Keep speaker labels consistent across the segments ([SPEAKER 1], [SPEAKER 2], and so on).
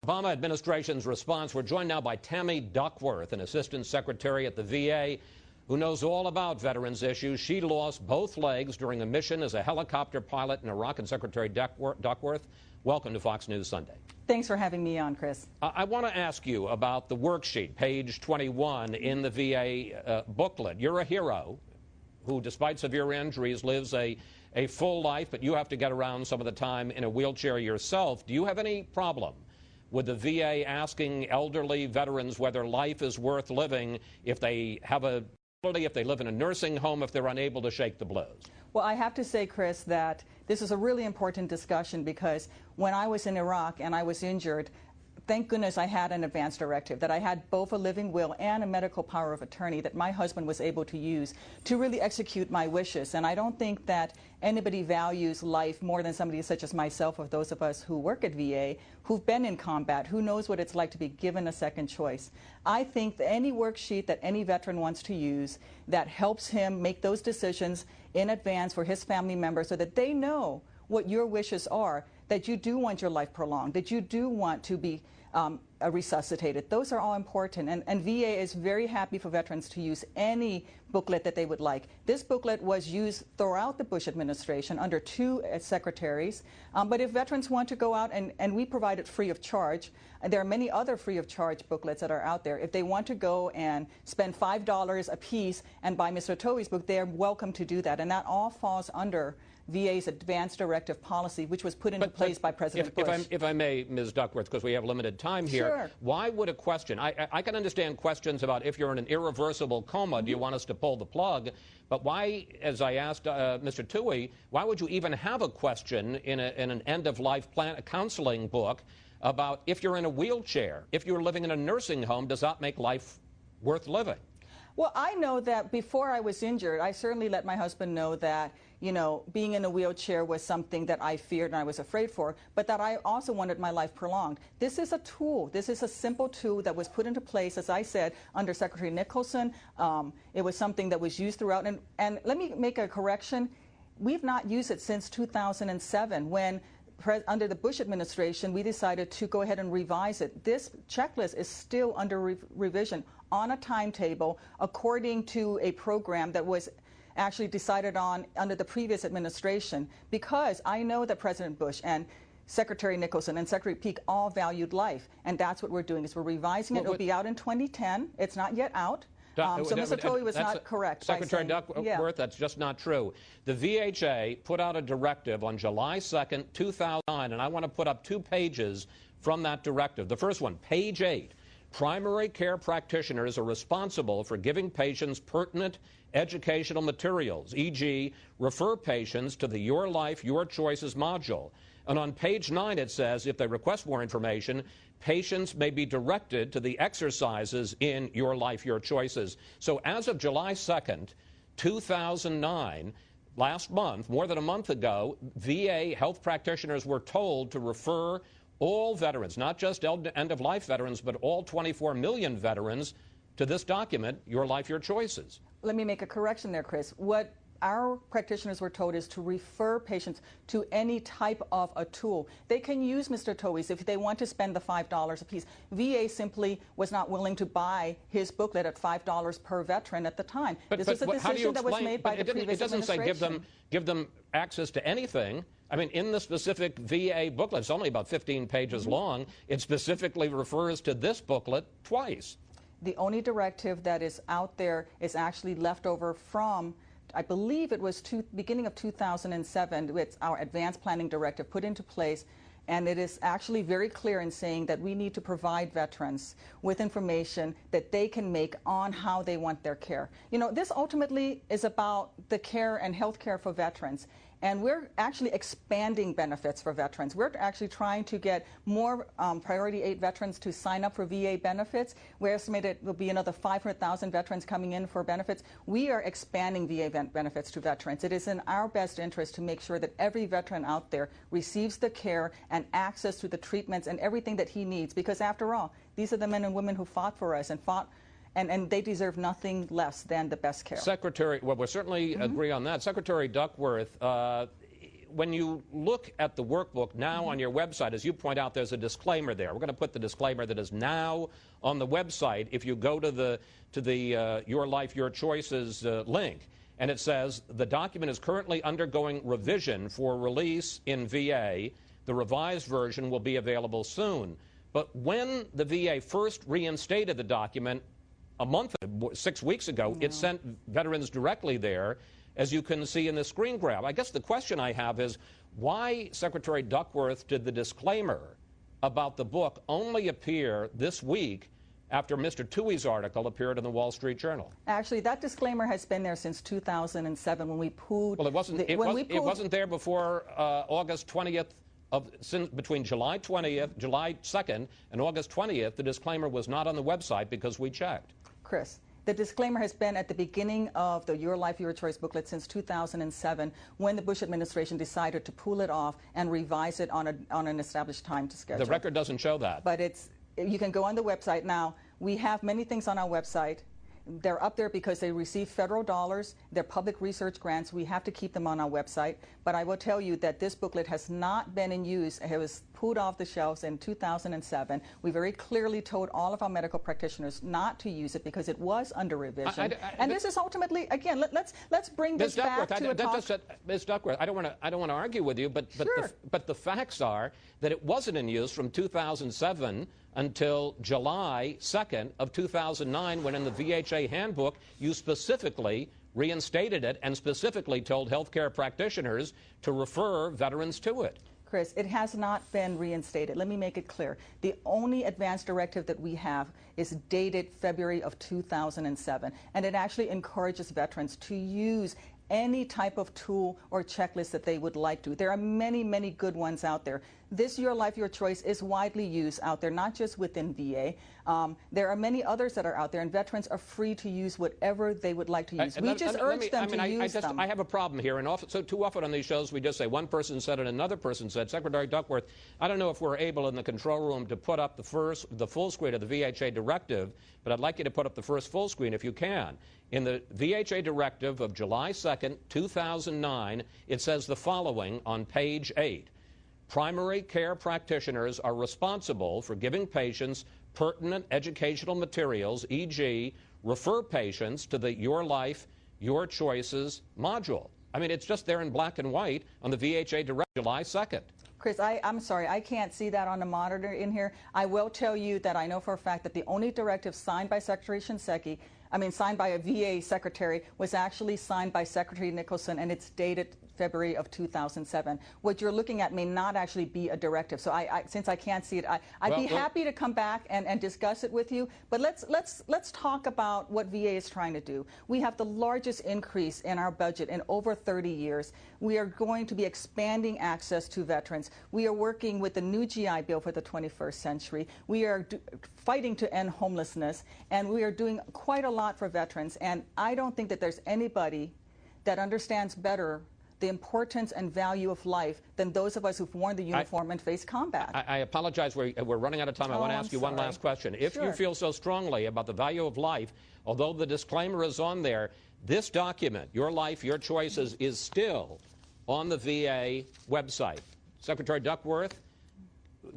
[SPEAKER 1] Obama administration's response. We're joined now by Tammy Duckworth, an assistant secretary at the VA, who knows all about veterans issues. She lost both legs during a mission as a helicopter pilot in Iraq. And Secretary Duckworth, welcome to Fox News Sunday.
[SPEAKER 2] Thanks for having me on, Chris.
[SPEAKER 1] I want to ask you about the worksheet, page 21 in the VA booklet. You're a hero who, despite severe injuries, lives a full life, but you have to get around some of the time in a wheelchair yourself. Do you have any problem with the VA asking elderly veterans whether life is worth living if they live in a nursing home, if they're unable to shake the blues?
[SPEAKER 2] Well, I have to say, Chris, that this is a really important discussion because when I was in Iraq and I was injured, thank goodness I had an advance directive, that I had both a living will and a medical power of attorney that my husband was able to use to really execute my wishes. And I don't think that anybody values life more than somebody such as myself or those of us who work at VA, who've been in combat, who knows what it's like to be given a second choice. I think that any worksheet that any veteran wants to use that helps him make those decisions in advance for his family members so that they know what your wishes are, that you do want your life prolonged, that you do want to be resuscitated. Those are all important, and VA is very happy for veterans to use any booklet that they would like. This booklet was used throughout the Bush administration under two secretaries, but if veterans want to go out, and we provide it free of charge, and there are many other free of charge booklets that are out there. If they want to go and spend $5 a piece and buy Mr. Towey's book, they're welcome to do that, and that all falls under VA's advance directive policy, which was put into place by President Bush.
[SPEAKER 1] If I may, Ms. Duckworth, because we have limited time here,
[SPEAKER 2] sure.
[SPEAKER 1] Why would a question, I can understand questions about if you're in an irreversible coma, do you want us to pull the plug? But why, as I asked Mr. Towey, why would you even have a question in an end-of-life plan, counseling book about if you're in a wheelchair, if you're living in a nursing home, does that make life worth living?
[SPEAKER 2] Well, I know that before I was injured, I certainly let my husband know that, you know, being in a wheelchair was something that I feared and I was afraid for, but that I also wanted my life prolonged. This is a tool. This is a simple tool that was put into place, as I said, under Secretary Nicholson. It was something that was used throughout. And let me make a correction. We've not used it since 2007 when under the Bush administration, we decided to go ahead and revise it. This checklist is still under revision on a timetable according to a program that was actually decided on under the previous administration, because I know that President Bush and Secretary Nicholson and Secretary Peake all valued life, and that's what we're doing, is we're revising it. It'll be out in 2010. It's not yet out. So Mr. Towey was not correct.
[SPEAKER 1] Secretary Duckworth, that's just not true. The VHA put out a directive on July 2nd, 2009, and I want to put up 2 pages from that directive. The first one, page 8. Primary care practitioners are responsible for giving patients pertinent educational materials, e.g., refer patients to the Your Life, Your Choices module. And on page 9 it says if they request more information, patients may be directed to the exercises in Your Life, Your Choices. So as of July 2nd, 2009, last month, more than a month ago, VA health practitioners were told to refer all veterans, not just end-of-life veterans, but all 24 million veterans, to this document, Your Life, Your Choices.
[SPEAKER 2] Let me make a correction there, Chris. What our practitioners were told is to refer patients to any type of a tool. They can use Mr. Towey's if they want to spend the $5 a piece. VA simply was not willing to buy his booklet at $5 per veteran at the time. This was a decision that was made by the previous administration.
[SPEAKER 1] It doesn't say give them access to anything. I mean, in the specific VA booklet, it's only about 15 pages long, it specifically refers to this booklet twice.
[SPEAKER 2] The only directive that is out there is actually left over from, I believe it was beginning of 2007. It's our advanced planning directive put into place, and it is actually very clear in saying that we need to provide veterans with information that they can make on how they want their care. You know, this ultimately is about the care and health care for veterans. And we're actually expanding benefits for veterans. We're actually trying to get more Priority 8 veterans to sign up for VA benefits. We estimate it will be another 500,000 veterans coming in for benefits. We are expanding VA benefits to veterans. It is in our best interest to make sure that every veteran out there receives the care and access to the treatments and everything that he needs, because after all, these are the men and women who fought for us and and they deserve nothing less than the best care.
[SPEAKER 1] Secretary, well, we certainly agree on that. Secretary Duckworth, when you look at the workbook now on your website, as you point out, there's a disclaimer there. We're going to put the disclaimer that is now on the website if you go to the Your Life, Your Choices link. And it says, the document is currently undergoing revision for release in VA. The revised version will be available soon. But when the VA first reinstated the document a month, 6 weeks ago, it sent veterans directly there, as you can see in the screen grab. I guess the question I have is, why, Secretary Duckworth, did the disclaimer about the book only appear this week after Mr. Tuohy's article appeared in the Wall Street Journal?
[SPEAKER 2] Actually, that disclaimer has been there since 2007 when we pooled.
[SPEAKER 1] Well, it wasn't there before August 20th. Between July 2nd and August 20th, the disclaimer was not on the website because we checked.
[SPEAKER 2] Chris, the disclaimer has been at the beginning of the Your Life, Your Choice booklet since 2007, when the Bush administration decided to pull it off and revise it on an established time to schedule.
[SPEAKER 1] The record doesn't show that.
[SPEAKER 2] But you can go on the website now. We have many things on our website. They're up there because they receive federal dollars. They're public research grants. We have to keep them on our website. But I will tell you that this booklet has not been in use. It was pulled off the shelves in 2007. We very clearly told all of our medical practitioners not to use it because it was under revision. And this is ultimately, again, let's bring this back to a talk.
[SPEAKER 1] Ms. Duckworth, I don't want to argue with you, but
[SPEAKER 2] Sure.
[SPEAKER 1] but the facts are that it wasn't in use from 2007 until July 2nd of 2009, when in the VHA handbook you specifically reinstated it and specifically told healthcare practitioners to refer veterans to it.
[SPEAKER 2] Chris, it has not been reinstated. Let me make it clear. The only advance directive that we have is dated February of 2007, and it actually encourages veterans to use any type of tool or checklist that they would like to. There are many, many good ones out there. This Your Life, Your Choice is widely used out there, not just within VA. There are many others that are out there, and veterans are free to use whatever they would like to use. We just urge them to use them.
[SPEAKER 1] I have a problem here, and so too often on these shows we just say one person said and another person said. Secretary Duckworth, I don't know if we're able in the control room to put up the full screen of the VHA directive, but I'd like you to put up the first full screen if you can. In the VHA directive of July 2nd, 2009, it says the following on page 8. Primary care practitioners are responsible for giving patients pertinent educational materials, e.g., refer patients to the Your Life, Your Choices module. I mean, it's just there in black and white on the VHA directive, July 2nd.
[SPEAKER 2] Chris, I'm sorry, I can't see that on the monitor in here. I will tell you that I know for a fact that the only directive signed by Secretary Shinseki, signed by a VA secretary, was actually signed by Secretary Nicholson, and it's dated February of 2007. What you're looking at may not actually be a directive. So since I can't see it, I'd be happy to come back and discuss it with you. But let's talk about what VA is trying to do. We have the largest increase in our budget in over 30 years. We are going to be expanding access to veterans. We are working with the new GI Bill for the 21st century. We are fighting to end homelessness, and we are doing quite a lot for veterans. And I don't think that there's anybody that understands better the importance and value of life than those of us who've worn the uniform and faced combat.
[SPEAKER 1] I apologize. We're running out of time. I want to ask you one last question. If you feel so strongly about the value of life, although the disclaimer is on there, this document, Your Life, Your Choices, is still on the VA website. Secretary Duckworth,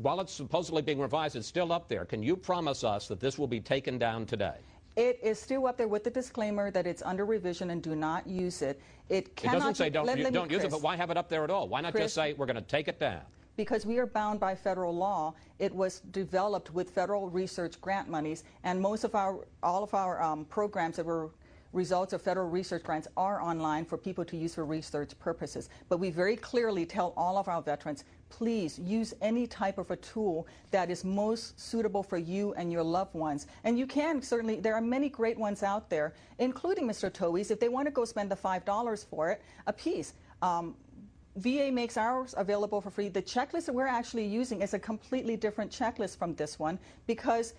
[SPEAKER 1] while it's supposedly being revised, it's still up there. Can you promise us that this will be taken down today?
[SPEAKER 2] It is still up there with the disclaimer that it's under revision and do not use it. It
[SPEAKER 1] doesn't say don't use it, but why have it up there at all? Why not just say we're going to take it down?
[SPEAKER 2] Because we are bound by federal law. It was developed with federal research grant monies, and all of our programs that were results of federal research grants are online for people to use for research purposes. But we very clearly tell all of our veterans, please use any type of a tool that is most suitable for you and your loved ones. And you can certainly, there are many great ones out there, including Mr. Tuohy's, if they want to go spend the $5 for it a piece. VA makes ours available for free. The checklist that we're actually using is a completely different checklist from this one because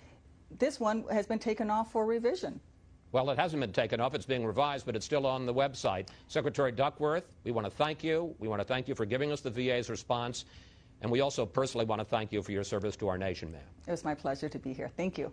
[SPEAKER 2] this one has been taken off for revision.
[SPEAKER 1] Well, it hasn't been taken off. It's being revised, but it's still on the website. Secretary Duckworth, we want to thank you. We want to thank you for giving us the VA's response. And we also personally want to thank you for your service to our nation, ma'am.
[SPEAKER 2] It was my pleasure to be here. Thank you.